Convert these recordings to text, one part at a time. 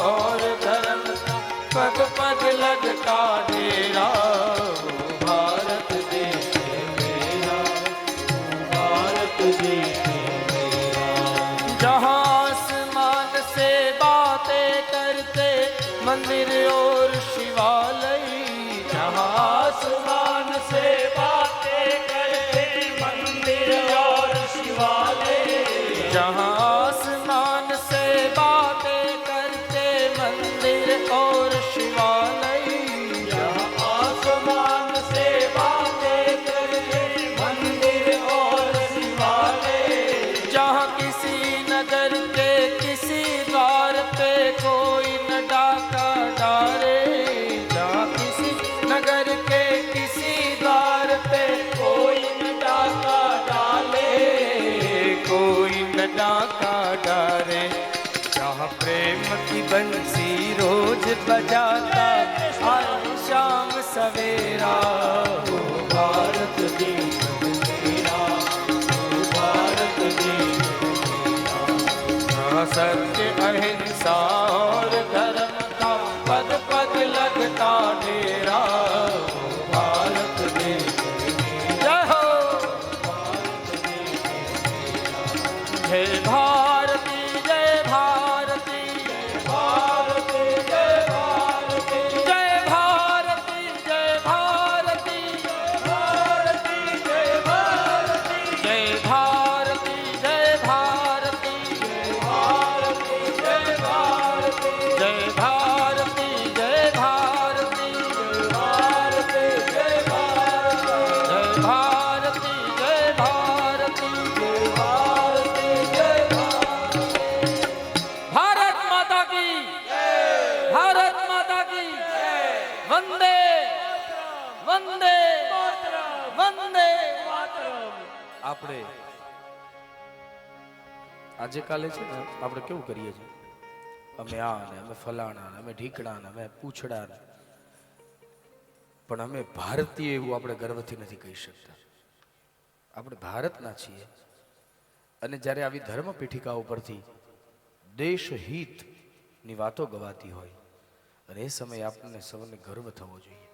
और धर्म पग पग लगता डेरा। भारत देश मेरा, भारत देश मेरा। जहाँ आसमान से बातें करते मंदिर और शिवालय, जहाँ आसमान से बातें करते मंदिर और शिवालय, जहाँ आसमान से बातें करते मंदिर और शिवालय, जहाँ आसमान से बातें करते मंदिर और शिवालय, जहाँ किसी नगर के किसी द्वार पे कोई न डाका डाले, जहाँ किसी नगर के किसी द्वार पे कोई न डाका डाले, कोई न डाका डाले, जहाँ प्रेम की बंसी रोज बजाता हर शाम सवेरा। ओ भारत देश मेरा, ओ भारत देश मेरा। सत्य अहिंसा और धर्म का पद पद लगता डेरा। ओ भारत देश मेरा, जय हो जय भारती, जय भारती, जय भारती, जय भारती, जय भारती, जय भारती, जय भारती, जय भारती, जय भारती, जय भारती, जय भारती, जय भारती, जय भारती, जय भारती, जय भारती, जय भारती, जय भारती, जय भारती, जय भारती। भारत माता की, भारत माता की वंदे वंदे वंदे। આપણે આજે કાલે છે ને આપણે કેવું કરીએ છીએ, અમે આ ને અમે ફલાણા ને અમે ઢીકણા ને અમે પૂછડા ને, પણ અમે ભારતીય એવું આપણે ગર્વથી નથી કહી શકતા. આપણે ભારતના છીએ. અને જ્યારે આવી ધર્મ પીઠિકા ઉપરથી દેશ હિતની વાતો ગવાતી હોય અને એ સમયે આપણને સૌને ગર્વ થવો જોઈએ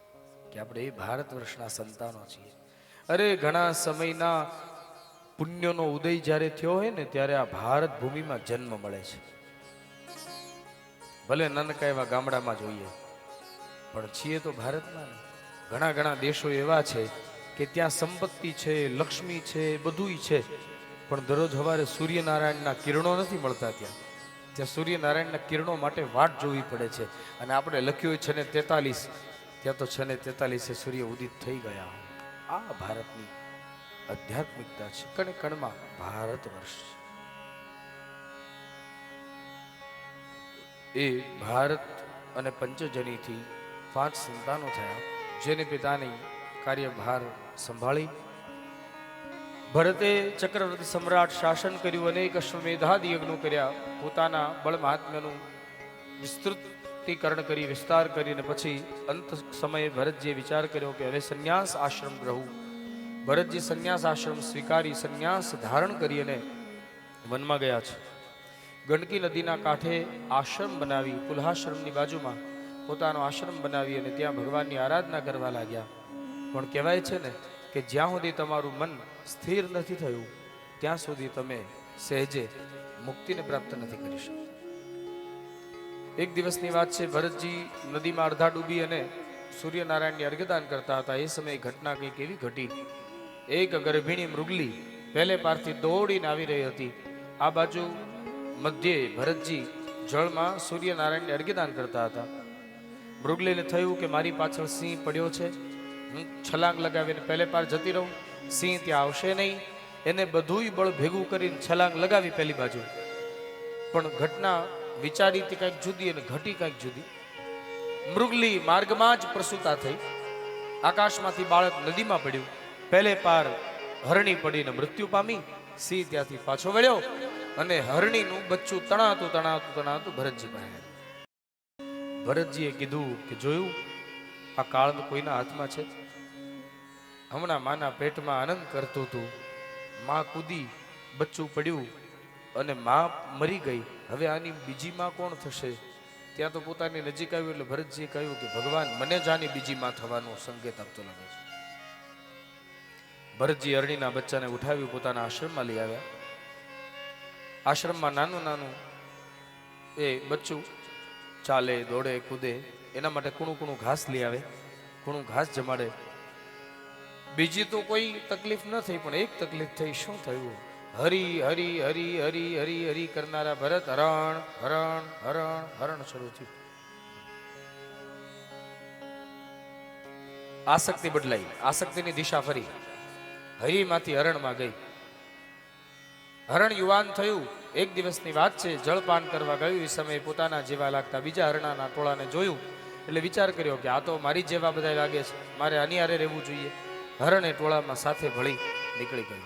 કે આપણે એ ભારત વર્ષના સંતાનો છીએ. અરે ઘણા સમયના પુણ્યનો ઉદય જ્યારે થયો હોય ને ત્યારે આ ભારત ભૂમિમાં જન્મ મળે છે. ભલે નાનકા એવા ગામડામાં જોઈએ પણ છીએ તો ભારતમાં. ઘણા ઘણા દેશો એવા છે કે ત્યાં સંપત્તિ છે, લક્ષ્મી છે, બધુંય છે, પણ દરરોજ સવારે સૂર્યનારાયણના કિરણો નથી મળતા. ત્યાં સૂર્યનારાયણના કિરણો માટે વાટ જોવી પડે છે. અને આપણે લખ્યું હોય 6:43, ત્યાં તો 6:43 સૂર્ય ઉદિત થઈ ગયા. આ ભારતની આધ્યાત્મિકતા છે. કણ કણમાં ભારત વર્ષ. એ ભારત અને પંચજનીથી 5 સંતાનો થયા, જેને પિતાની કાર્યભાર સંભાળી. ભરતે ચક્રવર્તી સમ્રાટ શાસન કર્યું, અનેક અશ્વમેધાદિ યજ્ઞો કર્યા, પોતાના બળ મહાત્મ્યનું વિસ્તૃતિકરણ કરી, વિસ્તાર કરીને પછી અંત સમયે ભરતજીએ વિચાર કર્યો કે હવે સંન્યાસ આશ્રમ ગ્રહું. ભરતજી સંન્યાસ આશ્રમ સ્વીકારી સંન્યાસ ધારણ કરી અને વનમાં ગયા છે. ગંડકી નદીના કાંઠે આશ્રમ બનાવી, કુલ્હાશ્રમની બાજુમાં પોતાનો આશ્રમ બનાવી અને ત્યાં ભગવાનની આરાધના કરવા લાગ્યા. પણ કહેવાય છે ને કે જ્યાં સુધી તમારું મન સ્થિર નથી થયું ત્યાં સુધી તમે સહેજે મુક્તિને પ્રાપ્ત નથી કરી શકતા. એક દિવસની વાત છે, ભરતજી નદીમાં અડધા ડૂબી અને સૂર્યનારાયણની અર્ઘ્યદાન કરતા હતા. એ સમયે ઘટના કંઈક એવી ઘટી. એક ગર્ભિણી મૃગલી પહેલે પારથી દોડીને આવી રહી હતી. આ બાજુ મધ્યે ભરતજી જળમાં સૂર્યનારાયણને અર્ઘ્યદાન કરતા હતા. મૃગલીને થયું કે મારી પાછળ સિંહ પડ્યો છે, હું છલાંગ લગાવીને પહેલે પાર જતી રહું, સિંહ ત્યાં આવશે નહીં. એને બધુંય બળ ભેગું કરીને છલાંગ લગાવી પહેલી બાજુ. પણ ઘટના વિચારી હતી કંઈક જુદી અને ઘટી કંઈક જુદી. મૃગલી માર્ગમાં જ પ્રસૂતા થઈ. આકાશમાંથી બાળક નદીમાં પડ્યું. પહેલે પાર હરણી પડીને મૃત્યુ પામી. સિંહ ત્યાંથી પાછો વળ્યો અને હરણીનું બચ્ચું તણાતું તણાતું તણાતું ભરતજી પાસે. ભરતજીએ કીધું કે જોયું, આ કાળ કોઈના હાથમાં છે? હમણાં માના પેટમાં આનંદ કરતું હતું, માં કૂદી, બચ્ચું પડ્યું અને માં મરી ગઈ. હવે આની બીજી માં કોણ થશે? ત્યાં તો પોતાની નજીક આવ્યું એટલે ભરતજીએ કહ્યું કે ભગવાન મને જાની બીજી માં થવાનો સંકેત આપતો લાગે છે. ભરતજી અરણીના બચ્ચાને ઉઠાવ્યું, પોતાના આશ્રમમાં લઈ આવ્યા. આશ્રમમાં નાનું નાનું એ બચ્ચું ચાલે, દોડે, કૂદે, એના માટે કૂણું કૂણું ઘાસ લઈ આવે, કૂણું ઘાસ જમાડે. બીજી તો કોઈ તકલીફ ન થઈ, પણ એક તકલીફ થઈ. શું થયું? હરી હરી હરી હરી હરી હરી કરનારા ભરત હરણ હરણ હરણ હરણ શરૂ થયું. આસક્તિ બદલાઈ, આસક્તિની દિશા ફરી, હરીમાંથી હરણમાં ગઈ. હરણ યુવાન થયું. એક દિવસની વાત છે, જળપાન કરવા ગયું. એ સમયે પોતાના જેવા લાગતા બીજા હરણાના ટોળાને જોયું એટલે વિચાર કર્યો કે આ તો મારી જેવા બધા લાગે છે, મારે આની હારે રહેવું જોઈએ. હરણે ટોળામાં સાથે ભળી નીકળી ગયું.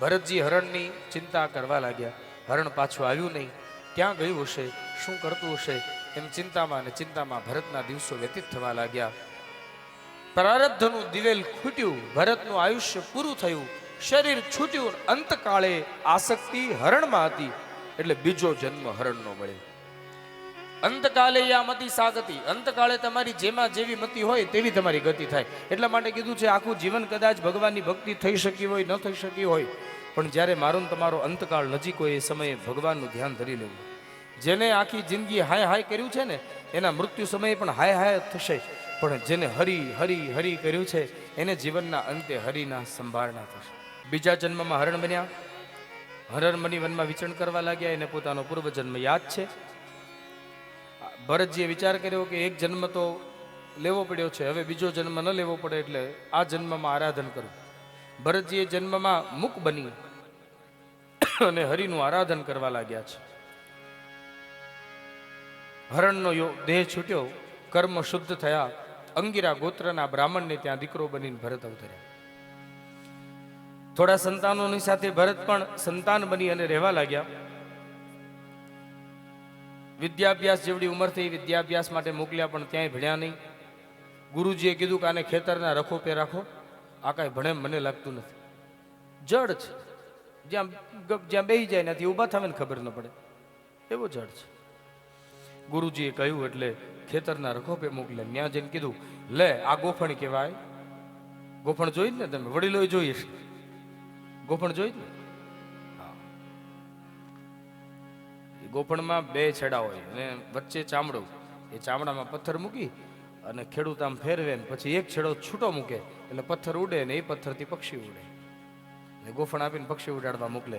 ભરતજી હરણની ચિંતા કરવા લાગ્યા. હરણ પાછું આવ્યું નહીં, ક્યાં ગયું હશે, શું કરતું હશે, એમ ચિંતામાં અને ચિંતામાં ભરતના દિવસો વ્યતીત થવા લાગ્યા. પ્રારબ્ધનું દિવેલ ખૂટ્યું, ભરતનું આયુષ્ય પૂરું થયું, શરીર છૂટ્યું. અંતકાળે આસક્તિ હરણમાં હતી એટલે બીજો જન્મ હરણનો મળ્યો. અંતકાલે યા મતિ સાગતિ, અંતકાળે તમારી જેમાં જેવી મતિ હોય તેવી તમારી ગતિ થાય. એટલા માટે કીધું છે આખું જીવન કદાચ ભગવાનની ભક્તિ થઈ શકી હોય, ન થઈ શકી હોય, પણ જ્યારે મારો ને તમારો અંતકાળ નજીક હોય એ સમયે ભગવાનનું ધ્યાન ધરી લેવું. જેને આખી જિંદગી હાય હાય કર્યું છે ને એના મૃત્યુ સમયે પણ હાય હાય થશે, પણ જેને હરી હરી હરી કર્યું છે એને જીવનના અંતે હરિના સંભાળના થશે. બીજા જન્મમાં હરણ બન્યા. હરણ બની વનમાં વિચરણ કરવા લાગ્યા. એને પોતાનો પૂર્વજન્મ યાદ છે. ભરતજીએ વિચાર કર્યો કે એક જન્મ તો લેવો પડ્યો છે, હવે બીજો જન્મ ન લેવો પડે એટલે આ જન્મમાં આરાધન કરું. ભરતજીએ જન્મમાં મુક બની અને હરિનું આરાધન કરવા લાગ્યા છે. હરણનો દેહ છૂટ્યો, કર્મ શુદ્ધ થયા. અંગીરા ગોત્રના બ્રાહ્મણને ત્યાં દીકરો બનીને ભરત અવતર્યા. થોડા સંતાનોની સાથે ભરત પણ સંતાન બની અને રહેવા લાગ્યા. વિદ્યાભ્યાસ જેવડી ઉંમર થઈ, વિદ્યાભ્યાસ માટે મોકલ્યા, પણ ક્યાંય ભણ્યા નહીં. ગુરુજીએ કીધું કે આને ખેતરના રખો પે રાખો, આ કાંઈ ભણે મને લાગતું નથી. જડ છે, જ્યાં બેસી જાય નથી ઊભા થવે ને ખબર ન પડે એવો જડ છે. ગુરુજીએ કહ્યું એટલે ખેતરના રખો પે મોકલ્યા. ત્યાં જઈને કીધું લે આ ગોફણ કહેવાય. ગોફણ જોઈ ને તમે વડીલોએ જોઈએ છે, ગોફણ જોઈ ને. ગોફણમાં બે છેડા હોય અને વચ્ચે ચામડું. એ ચામડામાં પથ્થર મૂકી અને ખેડૂત આમ ફેરવે ને પછી એક છેડો છૂટો મૂકે એટલે પથ્થર ઉડે ને એ પથ્થરથી પક્ષી ઉડે. ને ગોફણ આપીને પક્ષી ઉડાડવા મોકલે.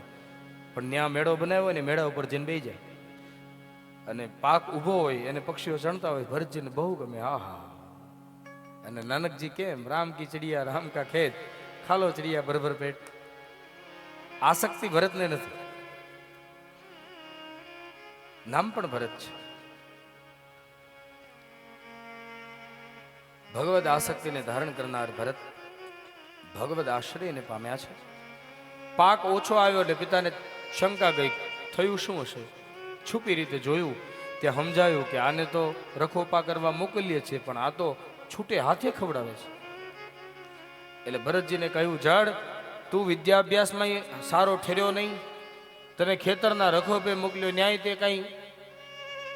પણ ત્યાં મેળો બનાવ્યો હોય ને મેળા ઉપર જઈને બેસી જાય અને પાક ઊભો હોય અને પક્ષીઓ ચણતા હોય. ભરતજીને બહુ ગમે. હા હા. અને નાનકજી કેમ રામ કી ચડિયા રામ કા ખેત, ખાલો ચડિયા ભરભર પેટ. આસક્તિ ભરતને નથી. નામ પણ ભરત છે. ભગવદ આસક્તિને ધારણ કરનાર ભરત ભગવદ આશ્રયને પામ્યા છે. પાક ઓછો આવ્યો એટલે પિતાને શંકા ગઈ, થયું શું હશે. છુપી રીતે જોયું, ત્યાં સમજાયું કે આને તો રખોપા કરવા મોકલીએ છીએ પણ આ તો છૂટે હાથે ખવડાવે છે. એટલે ભરતજીને કહ્યું, જડ તું વિદ્યાભ્યાસમાં સારો ઠેર્યો નહીં, તને ખેતરના રખોપે મોકલ્યો, ન્યાય તે કઈ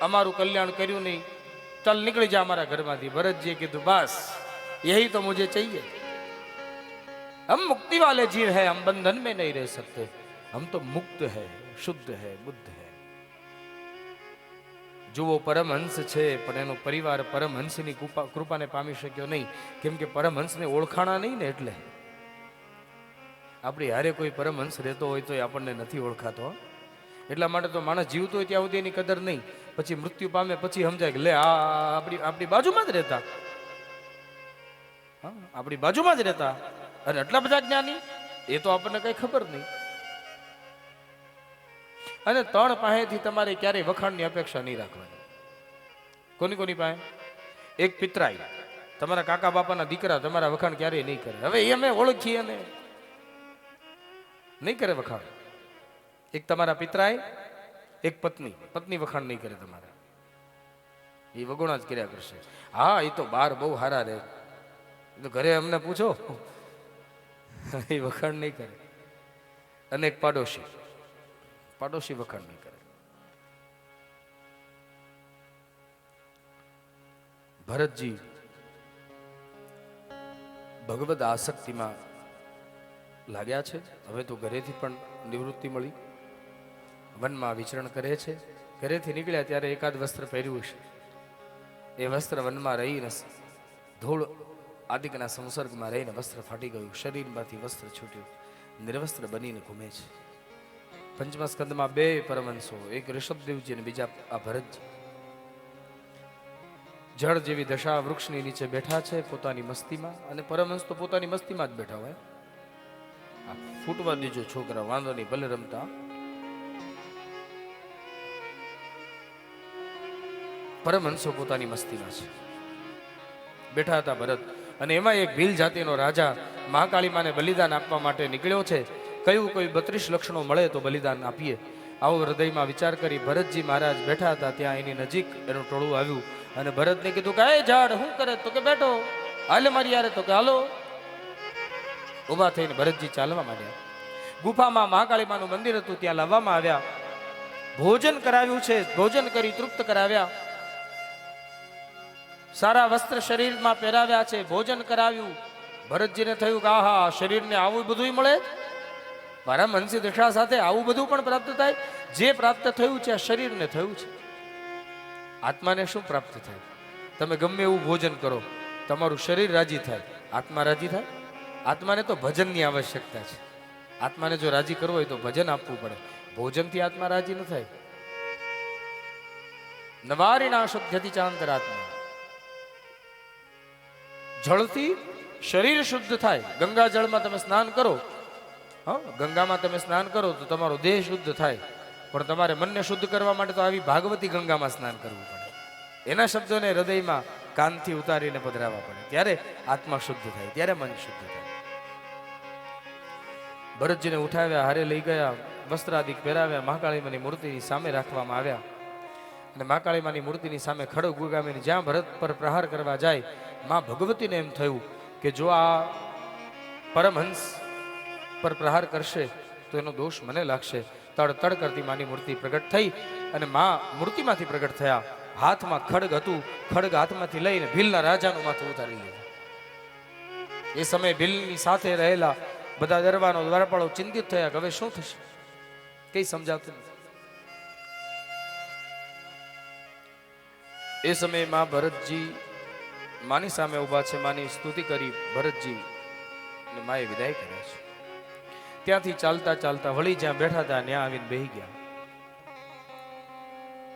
અમારું કલ્યાણ કર્યું નહીં, ચાલ નીકળી જા અમારા ઘરમાંથી. ભરતજીએ કીધું બસ यही तो मुझे चाहिए, हम मुक्ति वाले जीव हैं, हम बंधन में नहीं रह सकते, हम तो मुक्त है, शुद्ध है, बुद्ध है. જુઓ પરમહંસ છે પણ એનો પરિવાર પરમહંસની કૃપાને પામી શક્યો નહીં, કેમ કે પરમહંસને ઓળખાણા નહીં ને. એટલે આપણી હારે કોઈ પરમહંસ રહેતો હોય તો એ આપણને નથી ઓળખાતો. એટલા માટે તો માણસ જીવતો હોય ત્યાં સુધી એની કદર નહીં, પછી મૃત્યુ પામે પછી સમજાય કે લે આ આપણી બાજુમાં જ રહેતા, આપણી બાજુમાં જ રહેતા અને આટલા બધા જ્ઞાની, એ તો આપણને કઈ ખબર નહીં. અને ત્રણ પાસેથી તમારે ક્યારેય વખાણની અપેક્ષા નહીં રાખવાની. કોની કોની પાસે? એક પિતરાઈ, તમારા કાકા બાપાના દીકરા તમારા વખાણ ક્યારેય નહીં કરે. હવે એ અમે ઓળખીએ ને નહીં કરે વખાણ. એક તમારા પિતરાય, એક પત્ની, પત્ની વખાણ નહીં કરે તમારા, એ વગોણા જ કર્યા કરશે. હા એ તો બાર બહુ હારા રહે, એ તો ઘરે અમને પૂછો, એ વખાણ નહીં કરે. અને એક પાડોશી, પાડોશી વખાણ નહીં કરે. ભરતજી ભગવદ આસક્તિમાં લાગ્યા છે. હવે તો ઘરેથી પણ નિવૃત્તિ મળી, વનમાં વિચરણ કરે છે. ઘરેથી નીકળ્યા ત્યારે એકાદ વસ્ત્ર પહેર્યું છે. એ વસ્ત્ર વનમાં રહીને ધૂળ આદિકના સંસર્ગમાં રહીને વસ્ત્ર ફાટી ગયું, શરીરમાંથી વસ્ત્ર છૂટ્યું, નિર્વસ્ત્ર બનીને ઘૂમે છે. પંચમા સ્કંદમાં બે પરમહંસો, એક ઋષભદેવજી અને બીજા આ ભરતજી, જળ જેવી દશા વૃક્ષની નીચે બેઠા છે પોતાની મસ્તીમાં. અને પરમહંસ તો પોતાની મસ્તીમાં જ બેઠા હોય. આ ફૂટવા દીજો છોકરા, વાંધો નહીં, ભલે રમતા. પરમહંસો પોતાની મસ્તીમાં છે, બેઠા હતા ભરત. અને એમાં એક ભીલ જાતિનો રાજા મહાકાળી માને બલિદાન આપવા માટે નીકળ્યો છે. કયું કોઈ 32 લક્ષણો મળે તો બલિદાન આપીએ, આવો હૃદયમાં વિચાર કરી ભરતજી મહારાજ બેઠા હતા. ત્યાં એની નજીક એનું ટોળું આવ્યું અને ભરતને કીધું કે એ ઝાડ શું કરે? તો કે બેઠો. હાલે મારી યારે? તો કે હાલો. ઉભા થઈને ભરતજી ચાલવા માંડ્યા. ગુફામાં મહાકાળી માનું મંદિર હતું, ત્યાં લાવવામાં આવ્યા. ભોજન કરાવ્યું છે, ભોજન કરી તૃપ્ત કરાવ્યા. સારા વસ્ત્ર શરીરમાં પહેરાવ્યા છે, ભોજન કરાવ્યું. ભરતજીને થયું કે આહા, શરીરને આવું બધું મળે, મારા મનસી દશા સાથે આવું બધું પણ પ્રાપ્ત થાય. જે પ્રાપ્ત થયું છે આ શરીરને થયું છે, આત્માને શું પ્રાપ્ત થાય? તમે ગમે એવું ભોજન કરો, તમારું શરીર રાજી થાય, આત્મા રાજી થાય? આત્માને તો ભજનની આવશ્યકતા છે. આત્માને જો રાજી કરવો હોય તો ભજન આપવું પડે. ભોજનથી આત્મા રાજી ન થાય. નવારીના શુદ્ધતિ ચાંતરાત્મા, જળથી શરીર શુદ્ધ થાય. ગંગા જળમાં તમે સ્નાન કરો, હા, ગંગામાં તમે સ્નાન કરો તો તમારો દેહ શુદ્ધ થાય. પણ તમારે મનને શુદ્ધ કરવા માટે તો આવી ભાગવતી ગંગામાં સ્નાન કરવું પડે. એના શબ્દોને હૃદયમાં કાનથી ઉતારીને પધરાવવા પડે, ત્યારે આત્મા શુદ્ધ થાય, ત્યારે મન શુદ્ધ થાય. ભરતજીને ઉઠાવ્યા, હારે લઈ ગયા, વસ્ત્રાદિક પહેરાવ્યા, મહાકાળીમાની મૂર્તિની સામે રાખવામાં આવ્યા. અને મહાકાળીમાની મૂર્તિની સામે ખડગ ઉગામીને જ્યાં ભરત પર પ્રહાર કરવા જાય, માં ભગવતીને એમ થયું કે જો આ પરમહંસ પર પ્રહાર કરશે તો એનો દોષ મને લાગશે. તડ કરતી માની મૂર્તિ પ્રગટ થઈ અને માં મૂર્તિમાંથી પ્રગટ થયા. હાથમાં ખડગ હતું, ખડગ હાથમાંથી લઈને ભીલના રાજાનું માથું ઉતારી લીધું. એ સમયે ભીલની સાથે રહેલા બધા દરબારો દ્વારપાળો ચિંતિત થયા કે હવે શું થશે, કઈ સમજાતું નથી. એ સમયે માં ભરતજી માની સામે ઉભા છે. માની સ્તુતિ કરી ભરતજી અને માએ વિદાય કર્યા છે. ત્યાંથી ચાલતા ચાલતા વળી જ્યાં બેઠા હતા ત્યાં આવીને બેહી ગયા.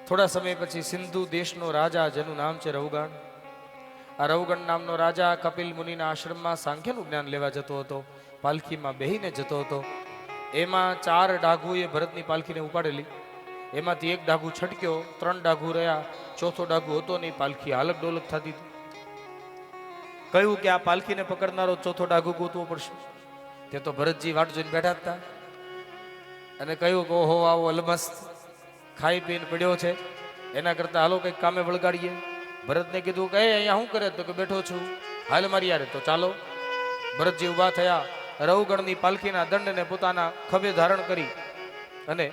થોડા સમય પછી સિંધુ દેશનો રાજા, જેનું નામ છે રવગણ, આ રવગણ નામનો રાજા કપિલ મુનિના આશ્રમમાં સાંખ્યનું જ્ઞાન લેવા જતો હતો. પાલખીમાં બેહીને જતો હતો. એમાં 4 ડાઘુએ ભરતની પાલખીને ઉપાડેલી. એમાંથી એક ડાઘુ છટક્યો, 3 ડાઘુ રહ્યા, ચોથો ડાઘુ હતો નહીં. પાલખી હાલક ડોલક થતી હતી. કહ્યું કે આ પાલખીને પકડનારો ચોથો ડાઘુ ગોતવો પડશે. તે તો ભરતજી વાટ જોઈને બેઠા હતા અને કહ્યું કે ઓહો, આવો અલમસ્ત ખાઈ પીને પડ્યો છે, એના કરતા હાલો કંઈક કામે વળગાડીએ. ભરતને કીધું કે અહીંયા શું કરે? તો કે બેઠો છું. હાલ મારી યારે? તો ચાલો. ભરતજી ઉભા થયા, રવગણની પાલખીના દંડને પોતાના ખભે ધારણ કરી અને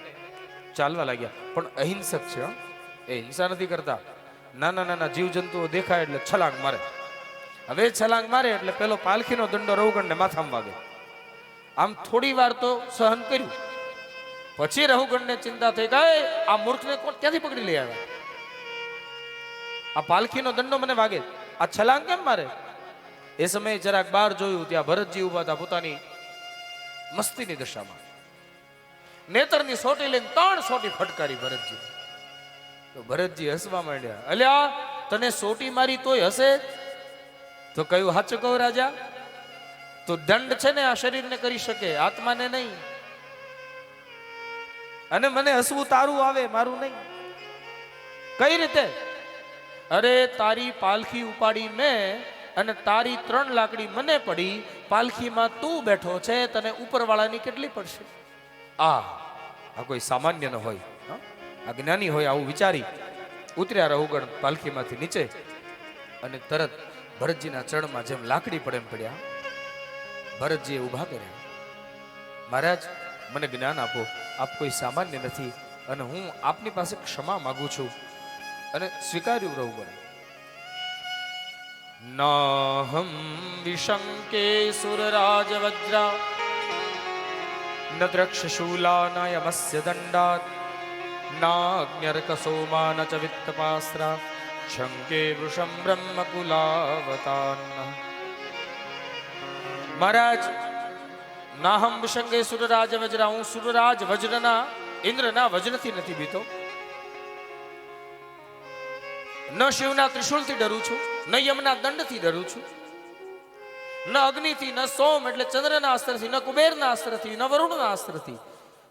ચાલવા લાગ્યા. પણ અહિંસક છે, એ હિંસા નથી કરતા. નાના નાના જીવજંતુઓ દેખાય એટલે છલાંગ મારે. હવે છલાંગ મારે એટલે પેલો પાલખીનો દંડો રવગણને માથામાં વાગે. આમ થોડી વાર તો સહન કર્યું. પછી રવગણને ચિંતા થઈ ગઈ, આ મૂર્ખને કોણ ક્યાંથી પકડી લઈ આવ્યા? આ પાલખીનો દંડો મને વાગે, આ છલાંગ કેમ મારે? એ સમયે જરાક બહાર જોયું, ત્યાં ભરતજી ઉભા હતા પોતાની મસ્તીની દશામાં. નેત્રની સોટી લઈને 3 સોટી ફટકારી ભરતજી. તો ભરતજી હસવા માંડ્યા. અલ્યા, તને સોટી મારી તોય હસે? તો કયું સાચું કહું રાજા, તો દંડ છે ને આ શરીરને કરી શકે, આત્માને નહીં. અને મને હસવું તારું આવે, મારું નહીં. કઈ રીતે? અરે, તારી પાલખી ઉપાડી મેં અને તારી 3 લાકડી મને પડી, પાલખીમાં તું બેઠો છે, તને ઉપરવાળાની કેટલી પડશે? આ કોઈ સામાન્ય ન હોય, આ જ્ઞાની હોય. આવું વિચારી ઉતર્યા રવગણ પાલખીમાંથી નીચે અને તરત ભરતજીના ચરણમાં જેમ લાકડી પડે એમ પડ્યા. ભરતજીએ ઊભા કર્યા. મહારાજ, મને જ્ઞાન આપો, આપ કોઈ સામાન્ય નથી અને હું આપની પાસે ક્ષમા માંગુ છું. અને સ્વીકાર્યું રવગણ. નાહમ વિશંકે સુરરાજવજ્રા ન દ્રક્ષશૂલા ન યમસ્ય દંડાત નાગ્ન્યર્કસોમા ન ચ વિત્તપાસ્રા શંકે વૃષમ બ્રહ્મકુલાવતાન. મહારાજ, નાહમ વિશંકે સુરરાજ વજ્રા, હું સુરરાજ વજ્રના ઇન્દ્રના વજ્રથી નથી બીતો. ન શિવના ત્રિશુલથી ડરું છું, ન યમના દંડથી ડરું છું, ન અગ્નિથી, ન સોમ એટલે ચંદ્રના અસ્ત્રથી, ન કુબેરના અસ્ત્રથી, ન વરુણના અસ્ત્રથી.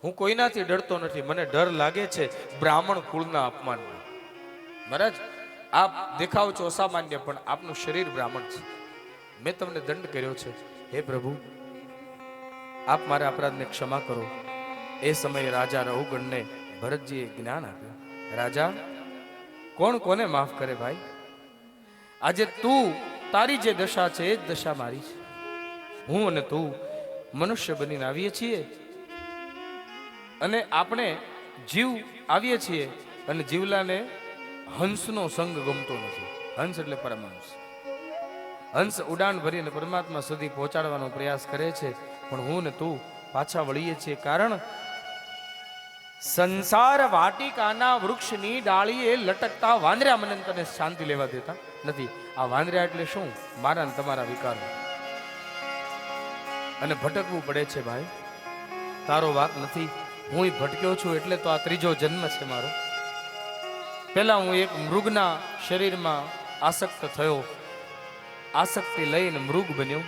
હું કોઈનાથી ડરતો નથી. મને ડર લાગે છે બ્રાહ્મણ કુળના અપમાનનો. મહારાજ, આપ દેખાવ છો અસામાન્ય, પણ આપનું શરીર બ્રાહ્મણ છે. મેં તમને દંડ કર્યો છે. હે પ્રભુ, આપ મારા અપરાધને ક્ષમા કરો. એ સમયે રાજા રઘુગણને ભરતજીએ જ્ઞાન આપ્યું. રાજા, કોણ કોને માફ કરે ભાઈ? આજે તું, તારી જે દશા છે એ જ દશા મારી છે. હું અને તું મનુષ્ય બનીને આવીએ છીએ, અને આપણે જીવ આવીએ છીએ, અને જીવલાને હંસનો સંગ ગમતો નથી. હંસ એટલે પરમહંસ. હંસ ઉડાન ભરીને પરમાત્મા સુધી પહોંચાડવાનો પ્રયાસ કરે છે, પણ હું ને તું પાછા વળીએ છીએ. કારણ સંસાર વાટિકાના વૃક્ષની ડાળીએ લટકતા વાંદરા મને તને શાંતિ લેવા દેતા નથી. આ વાંદરા એટલે શું? મારા ને તમારા વિકાર. અને ભટકવું પડે છે ભાઈ, તારો વાક નથી. હું ભટક્યો છું એટલે તો આ ત્રીજો જન્મ છે મારો. પહેલા હું એક મૃગના શરીરમાં આસક્ત થયો, આસક્તિ લઈને મૃગ બન્યો,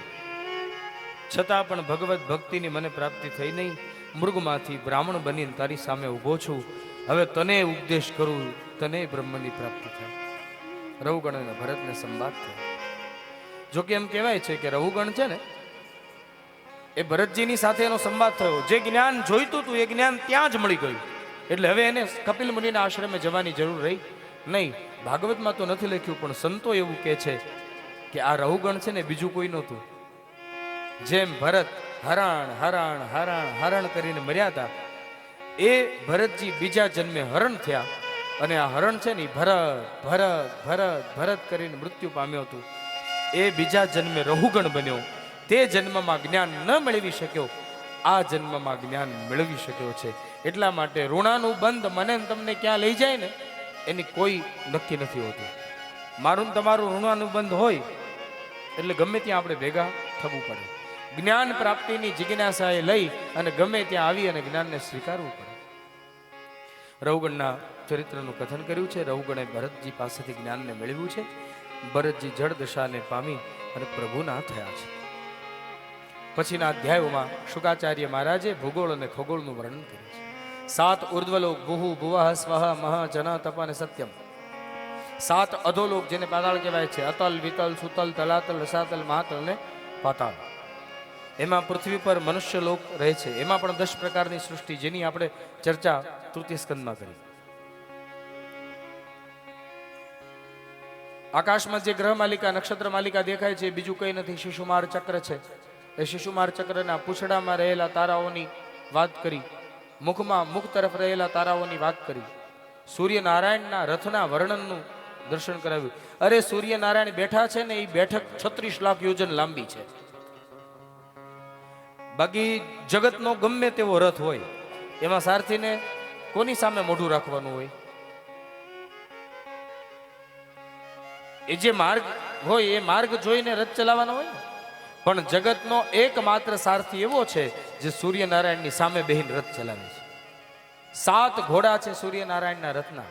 છતાં પણ ભગવત ભક્તિની મને પ્રાપ્તિ થઈ નહીં. મૃગમાંથી બ્રાહ્મણ બનીને તારી સામે ઊભો છું. હવે તને ઉપદેશ કરું, તને બ્રહ્મની પ્રાપ્તિ થાય. રઘુગણ અને ભરતને સંવાદ થયો. જોકે એમ કહેવાય છે કે રઘુગણ છે ને, એ ભરતજીની સાથે એનો સંવાદ થયો. જે જ્ઞાન જોઈતું હતું એ જ્ઞાન ત્યાં જ મળી ગયું. એટલે હવે એને કપિલ મુનિના આશ્રમે જવાની જરૂર રહી નહીં. ભાગવતમાં તો નથી લખ્યું, પણ સંતો એવું કહે છે કે આ રઘુગણ છે ને બીજું કોઈ નહોતું. જેમ ભરત હરણ હરણ હરણ હરણ કરીને મર્યા હતા, એ ભરતજી બીજા જન્મે હરણ થયા. અને આ હરણ છે ને ભરત ભરત ભરત ભરત કરીને મૃત્યુ પામ્યો હતું. એ બીજા જન્મે રઘુગણ બન્યો. તે જન્મમાં જ્ઞાન ન મેળવી શક્યો, આ જન્મમાં જ્ઞાન મેળવી શક્યો છે. એટલા માટે ઋણાનું બંધ મને તમને ક્યાં લઈ જાય ને એની કોઈ નક્કી નથી હોતું. મારું તમારું ઋણાનું બંધ હોય એટલે ગમે ત્યાં આપણે ભેગા થવું પડે. જ્ઞાન પ્રાપ્તિની જિજ્ઞાસાએ લઈ અને ગમે ત્યાં આવી અને જ્ઞાનને સ્વીકારવું પડે. રઘુગણના ચરિત્રનું કથન કર્યું છે. રઘુગણે ભરતજી પાસેથી જ્ઞાનને મેળવ્યું છે. ભરતજી જળ દશાને પામી અને પ્રભુના થયા છે. પછીના અધ્યાયોમાં શુકાચાર્ય મહારાજે ભૂગોળ અને ખગોળનું વર્ણન કર્યું છે. 7 ઉર્ધ્વલોક ભૂહુ ભુવઃ સ્વઃ મહ જન તપ અને સત્યમ. 7 અધોલોક જેને પાતાળ કહેવાય છે. અતલ, વિતલ, સુતલ, તલાતલ, રસાતલ, મહાતલ ને પાતાળ. એમાં પૃથ્વી પર મનુષ્ય લોક રહે છે. એમાં પણ 10 પ્રકારની સૃષ્ટિ, જેની આપણે ચર્ચા તૃતીય સ્કંદમાં કરી. આકાશમાં જે ગ્રહ માલિકા, નક્ષત્ર માલિકા દેખાય છે બીજું કંઈ નથી, શિશુમાર ચક્ર છે. એ શિશુમાર ચક્રના પૂંછડામાં રહેલા તારાઓની વાત કરી, મુખમાં મુખ તરફ રહેલા તારાઓની વાત કરી, સૂર્યનારાયણના રથના વર્ણનનું દર્શન કરાવ્યું. અરે સૂર્યનારાયણ બેઠા છે ને એ બેઠક 36 લાખ યોજન લાંબી છે. બાકી જગતનો ગમે તેવો રથ હોય, એમાં સારથીને કોની સામે મોઢું રાખવાનું હોય? એ જે માર્ગ હોય એ માર્ગ જોઈને રથ ચલાવવાનો હોય ને. પણ જગતનો એકમાત્ર સારથી એવો છે જે સૂર્યનારાયણની સામે બેહીને રથ ચલાવે છે. 7 ઘોડા છે સૂર્યનારાયણના રથના.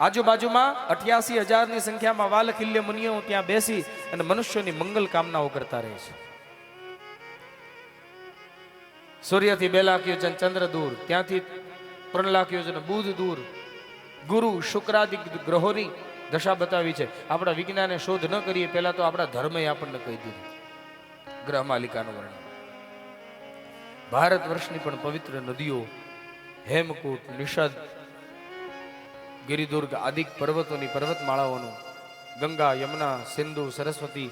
આજુબાજુમાં 88,000ની સંખ્યામાં વાલખિલ્ય મુનિઓ ત્યાં બેસી અને મનુષ્યોની મંગલ કામનાઓ કરતા રહે છે. સૂર્યથી 2 લાખ યોજન ચંદ્ર દૂર, ત્યાંથી 3 લાખ યોજન બુધ દૂર. ગુરુ શુક્રાદિક ગ્રહોની દશા બતાવી છે. આપણા વિજ્ઞાને શોધ ન કરીએ પહેલા તો આપણા ધર્મએ આપણને કહી દીધું ગ્રહ માલિકાનું વર્ણન. ભારત વર્ષની પણ પવિત્ર નદીઓ, હેમકૂટ, નિષદ, ગિરિદુર્ગ આદિ પર્વતોની પર્વતમાળાઓનું, ગંગા, યમુના, સિંધુ, સરસ્વતી,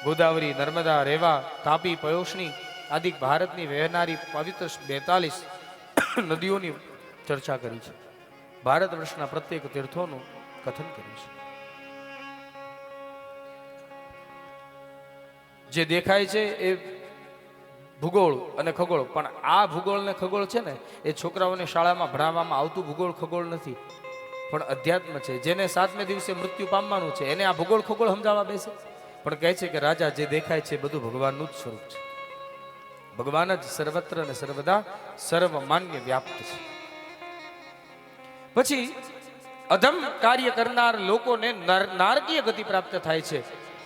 ગોદાવરી, નર્મદા, રેવા, તાપી, પયોષ્ણી આદિ ભારતની વહેનારી પવિત્ર 42 નદીઓની ચર્ચા કરી છે. ભારત વર્ષના પ્રત્યેક તીર્થોનું કથન કર્યું છે. જે દેખાય છે એ ભૂગોળ અને ખગોળ, પણ આ ભૂગોળ ને ખગોળ છે ને એ છોકરાઓને શાળામાં ભણાવવામાં આવતું ભૂગોળ ખગોળ નથી, પણ અધ્યાત્મ છે. જેને 7મે દિવસે મૃત્યુ પામવાનું છે એને આ ભૂગોળ ખગોળ સમજાવવા બેસે, પણ કહે છે કે રાજા જે દેખાય છે બધું ભગવાનનું જ સ્વરૂપ છે. ભગવાન જ સર્વત્ર અને સર્વદા સર્વમાન્ય વ્યાપ્ત છે. પછી અધમ કાર્ય કરનાર લોકોને નારકીય ગતિ પ્રાપ્ત થાય છે.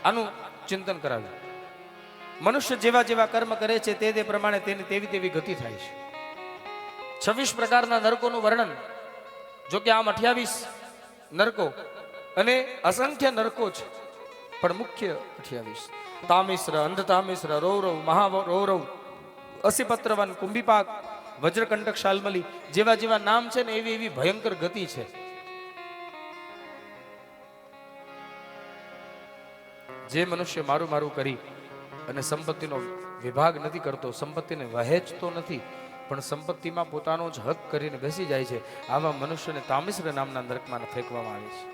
આનું ચિંતન કરાવ્યું. મનુષ્ય જેવા જેવા કર્મ કરે છે તે પ્રમાણે તેની તેવી તેવી ગતિ થાય છે. 26 પ્રકારના નરકોનું વર્ણન, જો કે આમ 28 નરકો અને અસંખ્ય નરકો છે, પણ મુખ્ય 28: તામિશ્ર, અંધતામિશ્ર, રૌરવ, મહારૌરવ, અસિપત્રવન, કુંભીપાક, વજ્રકંટક, શાલ્મલી જેવા જેવા નામ છે ને એવી એવી ભયંકર ગતિ છે. જે મનુષ્ય મારું મારું કરી અને સંપત્તિનો વિભાગ નથી કરતો, સંપત્તિને વહેંચતો નથી, પણ સંપત્તિમાં પોતાનો જ હક કરીને બેસી જાય છે, આવા મનુષ્યને તામિશ્ર નામના નરકમાં ફેંકવામાં આવે છે,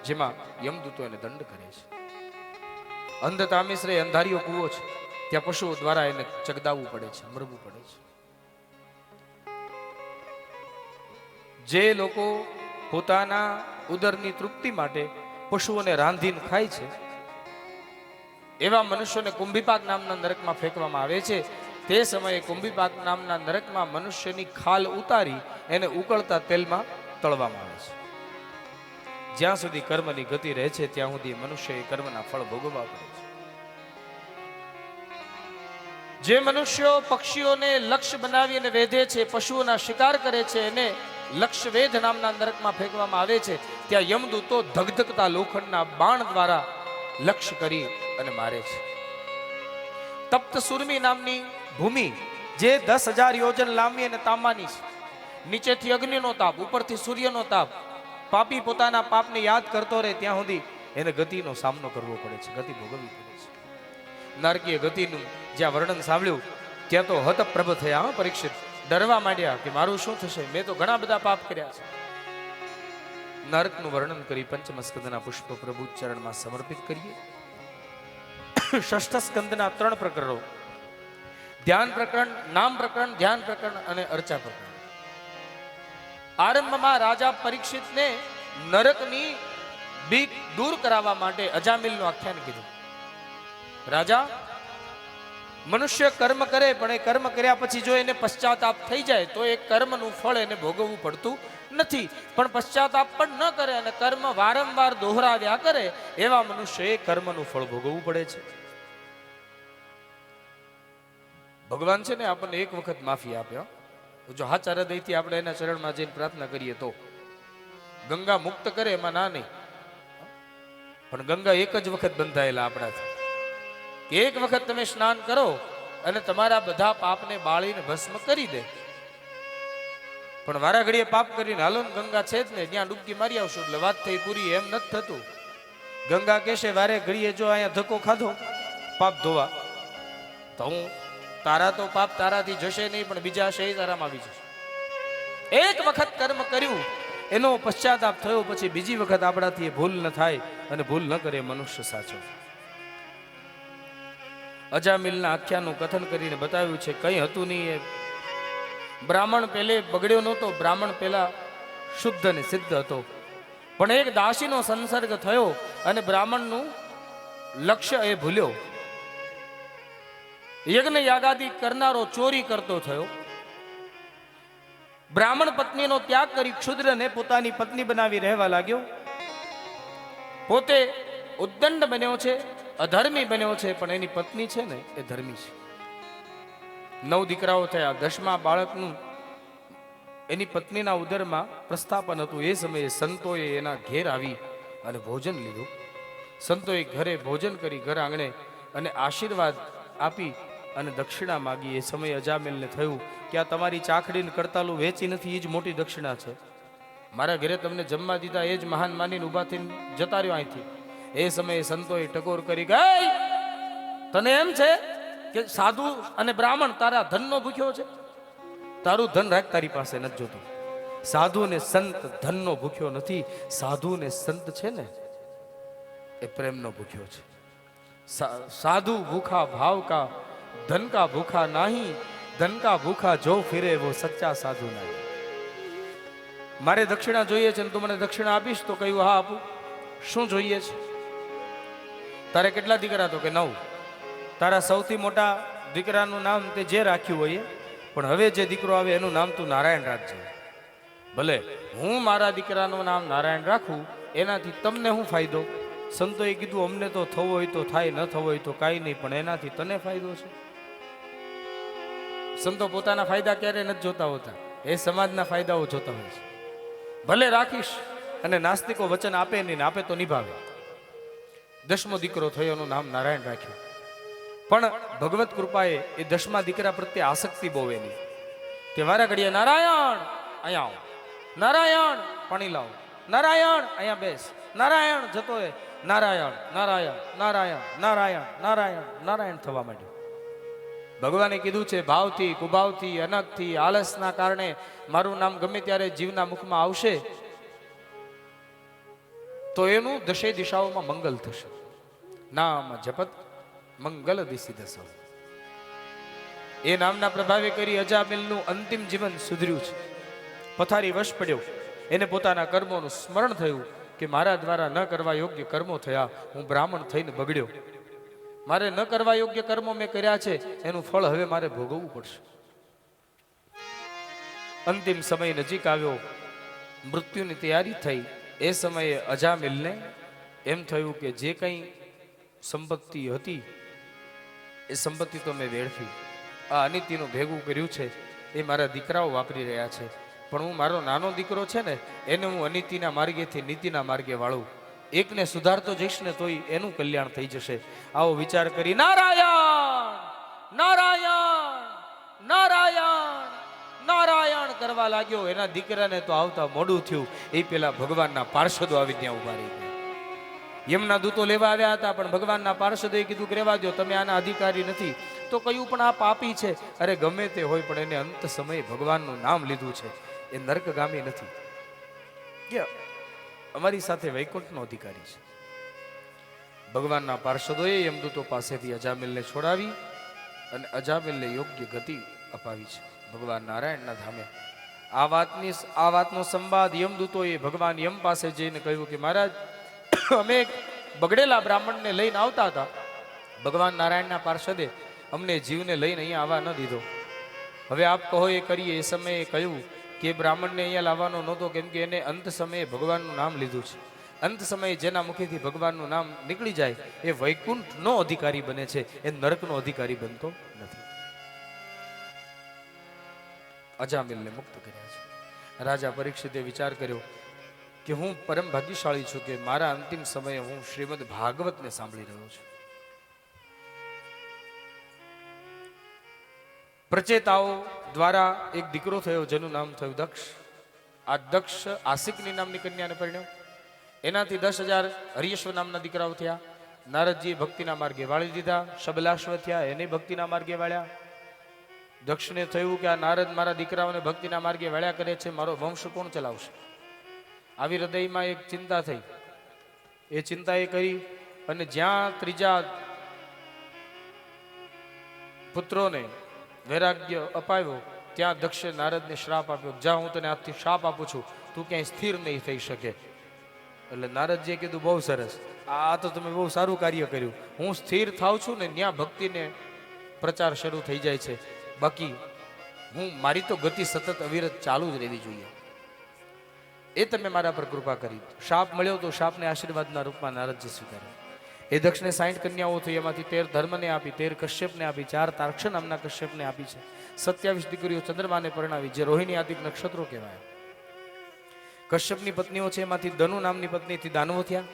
જેમાં યમદૂતો એને દંડ કરે છે. અંધ તામિશ્ર એ અંધારીઓ કૂવો છે, ત્યાં પશુઓ દ્વારા એને ચગદાવવું પડે છે, મરવું પડે છે. જે લોકો પોતાના ઉદરની તૃપ્તિ માટે પશુઓને રાંધીને ખાય છે એવા મનુષ્યોને કુંભીપાક નામના નરકમાં ફેંકવામાં આવે છે. તે સમયે કુંભીપાક નામના નરકમાં મનુષ્યની ખાલ ઉતારી એને ઉકળતા તેલમાં તળવામાં આવે છે. જ્યાં સુધી કર્મની ગતિ રહે છે ત્યાં સુધી મનુષ્ય કર્મના ફળ ભોગવવા પડે છે. જે મનુષ્યો પક્ષીઓને લક્ષ્ય બનાવી અને વેધે છે, પશુઓના શિકાર કરે છે, એને લક્ષ્યવેધ નામના નરકમાં ફેંકવામાં આવે છે. ત્યાં યમદૂતો ધગધગતા લોખંડના બાણ દ્વારા લક્ષ્ય કરી અને મારે છે. તપ્ત સુરમી નામની ભૂમિ જે 10,000 યોજન લાંબી અને તાંબાની છે, નીચેથી અગ્નિનો તાપ, ઉપરથી સૂર્યનો તાપ, પાપી પોતાના પાપને યાદ કરતો રહે ત્યાં સુધી એને ગતિનો સામનો કરવો પડે છે, ગતિ ભોગવવી પડે છે. નારકીય ગતિનું જ્યાં વર્ણન સાંભળ્યું ત્યાં તો હતપ્રભ થયા. પરીક્ષિત ડરવા માંડ્યા કે મારું શું થશે, મેં તો ઘણા બધા પાપ કર્યા છે. નરકનું વર્ણન કરી પંચમ સ્કંદના પુષ્પ પ્રભુ ચરણમાં સમર્પિત કરીએ. ષષ્ઠ સ્કંદના 3 પ્રકરણો: ધ્યાન પ્રકરણ, નામ પ્રકરણ, ધ્યાન પ્રકરણ અને અર્ચા પ્રકરણ. આરંભમાં રાજા પરીક્ષિતને નરકની બીક દૂર કરાવવા માટે અજામિલનું આખ્યાન કીધું. રાજા, મનુષ્ય કર્મ કરે પણ એ કર્મ કર્યા પછી જો એને પશ્ચાતાપ થઈ જાય તો એ કર્મનું ફળ એને ભોગવવું પડતું નથી, પણ પશ્ચાતાપ પણ ન કરે અને કર્મ વારંવાર દોહરાવ્યા કરે એવા મનુષ્યએ કર્મનું ફળ ભોગવવું પડે છે. ભગવાન છે ને આપણને એક વખત માફી આપ્યો. જો હાચા હૃદયથી આપણે એના ચરણમાં જઈને પ્રાર્થના કરીએ તો ગંગા મુક્ત કરે એમાં ના નહીં, પણ ગંગા એક જ વખત બંધાયેલા આપણાથી. એક વખત તમે સ્નાન કરો અને તમારા બધા પાપને બાળીને ભસ્મ કરી દે, પણ વારા ઘડીએ પાપ કરીને હાલો ને ગંગા છે જ ને ત્યાં ડૂબકી મારી આવશું એટલે વાત થઈ પૂરી, એમ નથી થતું. ગંગા કહેશે વારે ઘડીએ જો અહીંયા ધક્કો ખાધો પાપ ધોવા તો હું તારા તો પાપ તારાથી જશે નહીં પણ બીજા હશે તારામાં આવી જશે. એક વખત કર્મ કર્યું એનો પશ્ચાતાપ થયો પછી બીજી વખત આપણાથી ભૂલ ન થાય અને ભૂલ ન કરે મનુષ્ય સાચો. અજામિલના આખ્યાનનું કથન કરીને બતાવ્યું છે કંઈ હતું નહીં. એ બ્રાહ્મણ પહેલે બગડ્યો નહોતો, બ્રાહ્મણ પહેલા શુદ્ધ અને સિદ્ધ હતો, પણ એક દાસીનો સંસર્ગ થયો અને બ્રાહ્મણનું લક્ષ્ય એ ભૂલ્યો. યજ્ઞ યાગાદી કરનારો ચોરી કરતો થયો. બ્રાહ્મણ પત્નીનો ત્યાગ કરી ક્ષુદ્રને પોતાની પત્ની બનાવી રહેવા લાગ્યો. પોતે ઉદ્દંડ બન્યો છે, અધર્મી બન્યો છે, પણ એની પત્ની છે ને એ ધર્મી છે. 9 દીકરાઓ થયા. 10મા બાળકનું એની પત્નીના ઉદરમાં પ્રસ્થાપન હતું. એ સમયે સંતોએ એના ઘેર આવી અને ભોજન લીધું. સંતોએ ઘરે ભોજન કરી ઘર આંગણે અને આશીર્વાદ આપી અને દક્ષિણા માગી. એ સમયે અજામિલને થયું કે આ તમારી ચાખડીને કરતાલું વેચી નથી, એ જ મોટી દક્ષિણા છે. મારા ઘરે તમને જમવા દીધા એ જ મહાન માનીને ઊભા થઈને જતા રહ્યો અહીંથી. એ સમયે સંતોએ ટકોર કરી, ગઈ તને એમ છે કે સાધુ અને બ્રાહ્મણ તારા ધનનો ભૂખ્યો છે? તારું ધન રાખ, તારી પાસે નથી જોતું. સાધુ ને સંત ધનનો ભૂખ્યો નથી, સાધુ ને સંત છે ને એ પ્રેમનો ભૂખ્યો છે. साधु भूखा भाव का, धन का भूखा नहीं, धन का भूखा जो फिरे वो सच्चा साधु नहीं. મારે દક્ષિણા જોઈએ છે ને તું મને દક્ષિણા આપીશ? તો કહ્યું હા આપું. શું જોઈએ છે? તારે કેટલા દીકરા? તો કે 9. તારા સૌથી મોટા દીકરાનું નામ તે જે રાખ્યું હોય, પણ હવે જે દીકરો આવે એનું નામ તું નારાયણ રાખજે. ભલે હું મારા દીકરાનું નામ નારાયણ રાખું, એનાથી તમને શું ફાયદો? સંતોએ કીધું અમને તો થવો હોય તો થાય, ન થવો હોય તો કાંઈ નહીં, પણ એનાથી તને ફાયદો છે. સંતો પોતાના ફાયદા ક્યારે નથી જોતા હોતા, એ સમાજના ફાયદાઓ જોતા હોય છે. ભલે રાખીશ. અને નાસ્તિકો વચન આપે નહીં, આપે તો નિભાવે. 10મો દીકરો થયો, એનું નામ નારાયણ રાખ્યું. પણ ભગવત કૃપાએ એ 10મા દીકરા પ્રત્યે આસક્તિ બહુ એની. તે વારા ઘડીએ નારાયણ અહીંયા આવો, નારાયણ પાણી લાવો, નારાયણ અહીંયા બેસ, નારાયણ જતો એ, નારાયણ નારાયણ નારાયણ નારાયણ નારાયણ નારાયણ થવા માંડ્યું. ભગવાને કીધું છે ભાવથી, કુભાવથી, અનગથી, આળસના કારણે મારું નામ ગમે ત્યારે જીવના મુખમાં આવશે તો એનું 10 દિશાઓમાં મંગલ થશે. નામ જપત મંગલ દિશી દસો. એ નામના પ્રભાવે કરી અજામિલનું અંતિમ જીવન સુધર્યું છે. પથારી વશ પડ્યો, એને પોતાના કર્મોનું સ્મરણ થયું કે મારા દ્વારા ન કરવા યોગ્ય કર્મો થયા, હું બ્રાહ્મણ થઈને બગડ્યો. મારે ન કરવા યોગ્ય કર્મો મેં કર્યા છે, એનું ફળ હવે મારે ભોગવવું પડશે. અંતિમ સમય નજીક આવ્યો, મૃત્યુની તૈયારી થઈ. એ સમયે અજામિલને એમ થયું કે જે કંઈ સંપત્તિ હતી એ સંપત્તિ તો મેં વેડફી, આ અનિતિનું ભેગું કર્યું છે એ મારા દીકરાઓ વાપરી રહ્યા છે, પણ હું મારો નાનો દીકરો છે ને એને હું અનિતિના માર્ગેથી નીતિના માર્ગે વાળું. એકને સુધારતો જઈશ ને તોય એનું કલ્યાણ થઈ જશે. આવો વિચાર કરી નારાયણ નારાયણ નારાયણ નારાયણ કરવા લાગ્યો. એના દીકરાને તો આવતા મોડું થયું. એ પેલા ભગવાનના પાર્ષદો આવી ત્યાં ઉભા રહી ગયા. યમના દૂતો લેવા આવ્યા હતા, પણ ભગવાનના પાર્ષદોએ કીધું કે રહેવા દો, તમે આના અધિકારી નથી. તો કહ્યું પણ આ પાપી છે. અરે ગમે તે હોય, પણ એને અંત સમયે ભગવાનનું નામ લીધું છે, એ નરકગામી નથી. અમારી સાથે વૈકુંઠનો અધિકારી છે. ભગવાનના પાર્ષદોએ યમદૂતો પાસેથી અજામિલને છોડાવી અને અજામિલને યોગ્ય ગતિ અપાવી છે ભગવાન નારાયણના ધામે. આ વાતનો સંવાદ યમદૂતોએ ભગવાન યમ પાસે જઈને કહ્યું કે મહારાજ, અમે બગડેલા બ્રાહ્મણને લઈને આવતા હતા, ભગવાન નારાયણના પાર્ષદે અમને જીવને લઈને અહીંયા આવવા ન દીધો. હવે આપ કહો એ કરીએ. એ સમયે કહ્યું કે બ્રાહ્મણને અહીંયા લાવવાનો નહોતો, કેમ કે એને અંત સમયે ભગવાનનું નામ લીધું છે. અંત સમયે જેના મુખેથી ભગવાનનું નામ નીકળી જાય એ વૈકુંઠનો અધિકારી બને છે, એ નરકનો અધિકારી બનતો નથી. અજામિલને મુક્ત કર્યા છે. રાજા પરીક્ષિતે વિચાર કર્યો કે હું પરમ ભાગ્યશાળી છું કે મારા અંતિમ સમયે હું શ્રીમદ ભાગવતને સાંભળી રહ્યો છું. પ્રચેતાઓ દ્વારા એક દીકરો થયો જેનું નામ થયું દક્ષ. આ દક્ષ આસિકની નામની કન્યાને પરણ્યો. એનાથી 10,000 હરિયશ્વ નામના દીકરાઓ થયા. નારદજીએ ભક્તિના માર્ગે વાળી દીધા. શબલાશ્વ થયા, એને ભક્તિના માર્ગે વાળ્યા. દક્ષને થયું કે આ નારદ મારા દીકરાઓને ભક્તિના માર્ગે વાળ્યા કરે છે, મારો વંશ કોણ ચલાવશે? આવી હૃદયમાં એક ચિંતા થઈ. એ ચિંતા એ કરી અને જ્યાં ત્રીજા પુત્રોને વૈરાગ્ય અપાવ્યો ત્યાં દક્ષે નારદને શ્રાપ આપ્યો, જ્યાં હું તને આજથી શ્રાપ આપું છું, તું ક્યાંય સ્થિર નહીં થઈ શકે. એટલે નારદજીએ કીધું બહુ સરસ, આ તો તમે બહુ સારું કાર્ય કર્યું. હું સ્થિર થાઉં છું ને ત્યાં ભક્તિને પ્રચાર શરૂ થઈ જાય છે. બાકી મારી તો ગતિ સતત અવિરત ચાલુ જ રહેવી જોઈએ. એ તમે મારા પર કૃપા કરી. શાપ મળ્યો તો શાપને આશીર્વાદના રૂપમાં નારદજી સ્વીકાર્યો. એ દક્ષને 60 કન્યાઓ થઈ, એમાંથી 13 ધર્મને આપી, 13 કશ્યપને આપી, 4 તાર્ક્ષ નામના કશ્યપને આપી છે. 27 દીકરીઓ ચંદ્રમાને પરણાવી, જે રોહિણી આદિક નક્ષત્રો કહેવાય. કશ્યપની પત્નીઓ છે, એમાંથી દનુ નામની પત્નીથી દાનવો થયા,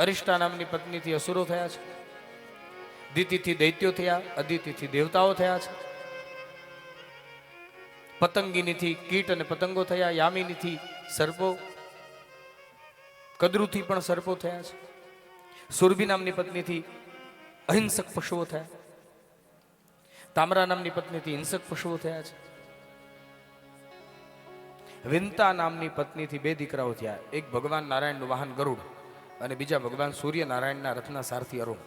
અરિષ્ટા નામની પત્નીથી અસુરો થયા છે, દિતિથી દૈત્યો થયા, અદિતિથી દેવતાઓ થયા છે, પતંગીનીથી કીટ અને પતંગો થયા, યામિનીથી સર્પો, કદ્રુથી પણ સર્પો થયા છે, સુરભી નામની પત્નીથી અહિંસક પશુઓ થયા, તામરા નામની પત્નીથી હિંસક પશુઓ થયા છે, વિંતા નામની પત્નીથી 2 દીકરાઓ થયા. એક ભગવાન નારાયણનું વાહન ગરુડ અને બીજા ભગવાન સૂર્યનારાયણના રથના સારથી અરુણ.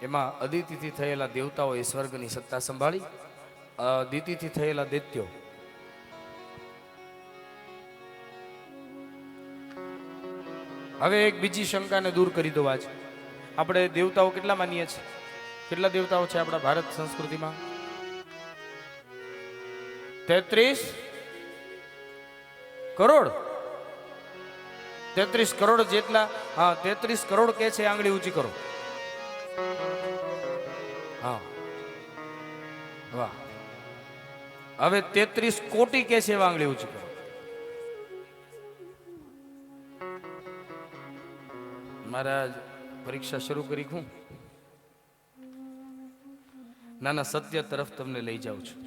એમાં અદિતિથી થયેલા દેવતાઓએ સ્વર્ગની સત્તા સંભાળી, અદિતિથી થયેલા દૈત્યો હવે એક બીજી શંકાને દૂર કરી દો. આજ આપણે દેવતાઓ કેટલા માનીએ છીએ? કેટલા દેવતાઓ છે આપણા ભારત સંસ્કૃતિમાં? 33 કરોડ. 33 કરોડ જેટલા. હા, 33 કરોડ કે છે. આંગળી ઊંચી કરો. હા, વાહ. હવે 33 કોટી કે છે. આંગળી ઊંચી કરો. મહારાજ પરીક્ષા શરૂ કરી. હું નાના સત્ય તરફ તમને લઈ જાઉં છું.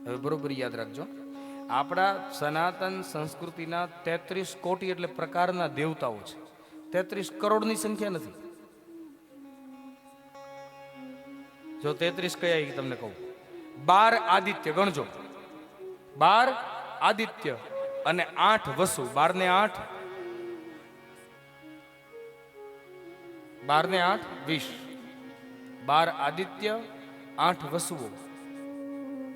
હવે બરોબર યાદ રાખજો, આપણા સનાતન સંસ્કૃતિના 33 કોટી એટલે પ્રકારના દેવતાઓ છે. 33 કરોડની સંખ્યા નથી. જો 33 કયા એ તમને કહું. 12 આદિત્ય ગણજો. 12 આદિત્ય અને 8 વસુ. 12 ને 8, 12 ને 8 20. 12 આદિત્ય, 8 વસુઓ,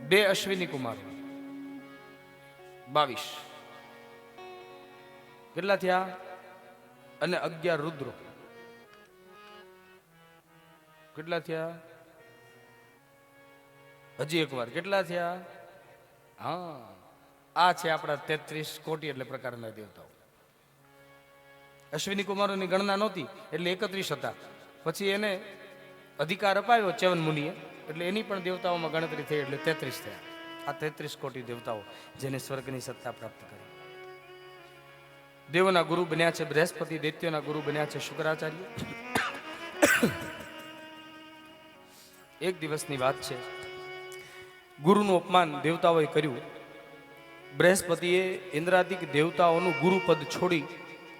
2 અશ્વિની કુમારો, 22. કેટલા થયા? અને 11 રુદ્રો. કેટલા થયા? હજી એક વાર કેટલા થયા? હા, આ છે આપણા 33 કોટી એટલે પ્રકારના દેવતાઓ. અશ્વિની કુમારોની ગણના નહોતી એટલે 31 હતા. પછી એને અધિકાર અપાયો ચ્યવન મુનિએ, એટલે એની પણ દેવતાઓમાં ગણતરી થઈ એટલે 33 થયા. આ 33 કોટી દેવતાઓ જેને સ્વર્ગની સત્તા પ્રાપ્ત કરી. દેવોના ગુરુ બન્યા છે બૃહસ્પતિ, દૈત્યોના ગુરુ બન્યા છે શુક્રાચાર્ય. એક દિવસની વાત છે, ગુરુનું અપમાન દેવતાઓએ કર્યું. બૃહસ્પતિએ ઇન્દ્રાદિક દેવતાઓનું ગુરુપદ છોડી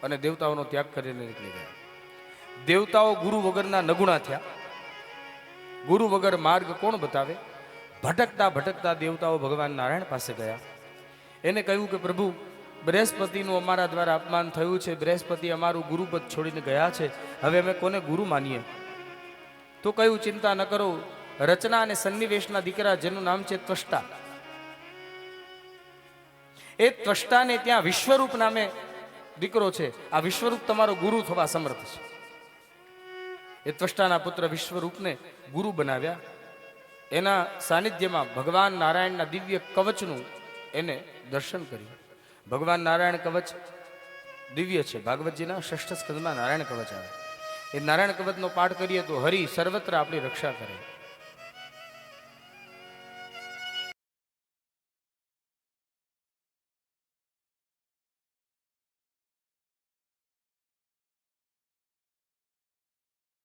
અને દેવતાઓનો ત્યાગ કરીને નીકળી ગયા. દેવતાઓ ગુરુ વગરના નગુણા થયા. ગુરુ વગર માર્ગ કોણ બતાવે? ભટકતા ભટકતા દેવતાઓ ભગવાન નારાયણ પાસે ગયા. એને કહ્યું કે પ્રભુ, બૃહસ્પતિનું અમારા દ્વારા અપમાન થયું છે. બૃહસ્પતિ અમારું ગુરુપદ છોડીને ગયા છે. હવે અમે કોને ગુરુ માનીએ? તો કહ્યું, ચિંતા ન કરો. રચના અને સન્નિવેશના દીકરા જેનું નામ છે ત્વષ્ટા, એ ત્વષ્ટાને ત્યાં વિશ્વરૂપ નામે દીકરો છે. આ વિશ્વરૂપ તમારો ગુરુ થવા સમર્થ છે. એ ત્વષ્ટાના પુત્ર વિશ્વરૂપને ગુરુ બનાવ્યા. એના સાનિધ્યમાં ભગવાન નારાયણના દિવ્ય કવચનું એને દર્શન કર્યું. ભગવાન નારાયણ કવચ દિવ્ય છે. ભાગવતજીના 6ઠ સ્કંદમાં નારાયણ કવચ આવે. એ નારાયણ કવચનો પાઠ કરીએ તો હરિ સર્વત્ર આપણી રક્ષા કરે.